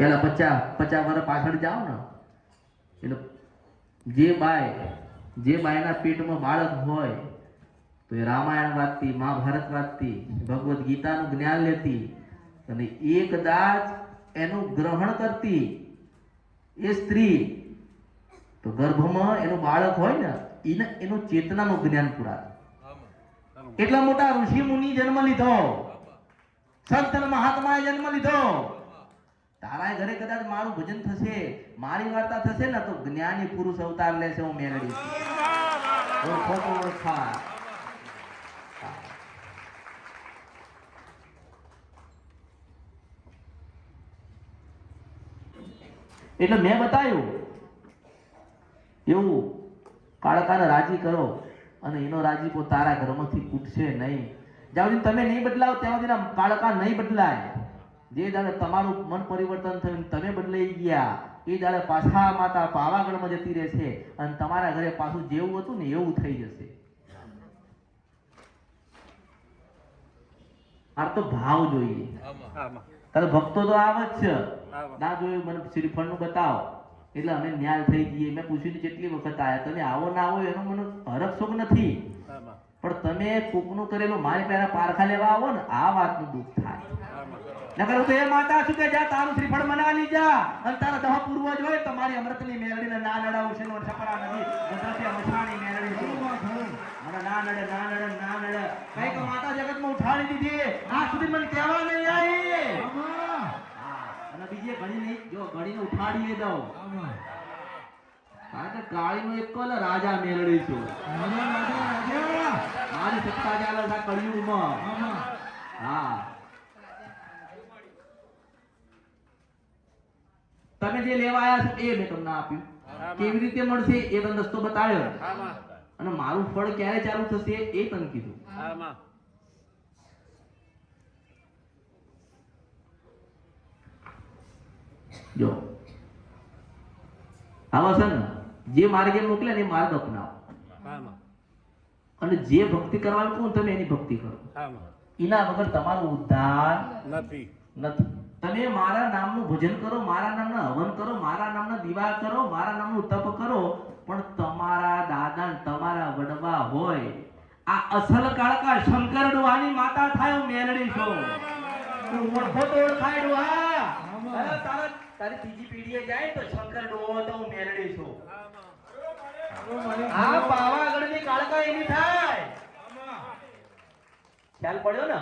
પેલા 50 વર્ષ પાછળ જાઓ ને એટલે જે બાયના પેટમાં બાળક હોય તો એ રામાયણ વાંચતી, મહાભારત વાંચતી, ભગવદ્ ગીતાનું જ્ઞાન લેતી અને એ કદાચ એનું ગ્રહણ કરતી એ સ્ત્રી તો ગર્ભમાં એનું બાળક હોય ને એનું ચેતનાનું જ્ઞાન પુરા. એટલા મોટા ઋષિ મુનિ જન્મ લીધો, સંત મહાત્માએ જન્મ લીધો. તારા ઘરે કદાચ મારું ભજન થશે, મારી વાર્તા થશે ને તો જ્ઞાની પુરુષ અવતાર લેશે. હું મેળવી ઓળખા. એટલે મેં બતાવ્યું એવું કાળકાને રાજી કરો અને એનો રાજીપો તારા ઘરમાંથી ઉઠશે નહીં. જ્યાં સુધી તમે નહીં બદલાવ ત્યાં સુધી કાળકા નહીં બદલાય. જે દાડે તમારું મન પરિવર્તન થયું, તમે બદલાઈ ગયા, એ દાડે પાછા માતા પાવાગઢમાં જતી રહેશે અને તમારા ઘરે પાછું જેવું હતું ને એવું થઈ જશે. આ તો ભાવ જોઈએ. તારે ભક્તો તો આવે જ છે. ના જોયું મને શ્રીફળ નું બતાવો એટલે અમે ન્યાય થઈ ગઈએ. મેં પૂછ્યું કેટલી વખત આવ્યા, તમે આવો ના આવો એનો મને હરખ શોખ નથી, પણ તમે કોકનું કરેલું મારી પહેલા પારખા લેવા આવો ને આ વાતનું દુઃખ થાય. નકર તો એ માતા શું કે જા તારું શ્રીફળ બનાવી જા અને તારા દહ પૂર્વજ હોય તમારી અમૃતની મેળડીને ના નડાવું છે નો છપરા નથી ગધરાથી અમસાણી મેળડી છે. મને ના નડે ના નડે ના નડે કઈક માતા જગતમાં ઉઠાડી દીધી, આ સુધી મને કહેવા નહીં આવી. અને બીજે ઘડી નહીં, જો ઘડીને ઉઠાડીએ દઉં કારણ કે કાળીનો એક રાજા મેળડી છું. મારી સત્તા ચાલે છે કળિયુગમાં. હા, તમે જે લેવા આવ્યા છો એ મેં તમને આપ્યું. કેવી રીતે મળશે એ તને રસ્તો બતાવ્યો અને મારું ફળ ક્યારે ચાલુ થશે એ તને કીધું. જો આવા છે ને જે માર્ગે મોકલે ને એ માર્ગ અપનાવો અને જે ભક્તિ કરવાનું કહું તમે એની ભક્તિ કરો. એના વગર તમારો ઉદ્ધાર નથી. તમે મારા નામનું ભજન કરો, મારા નામના હવન કરો, મારા નામના દીવા કરો, મારા નામનું તપ કરો, પણ તમારા દાદા તમારા વડવા હોય આ અસલ કાળકા શંકર ડોહાની માતા થાય હું મેલડી છું. તું ઓળખો તો ઓળખાય ડોહા. તારી ત્રીજી પેઢીએ જાય તો શંકર ડોહો તો હું મેલડી છું. આ પાવાગઢની કાળકા એની થાય. ખ્યાલ પડ્યો ને?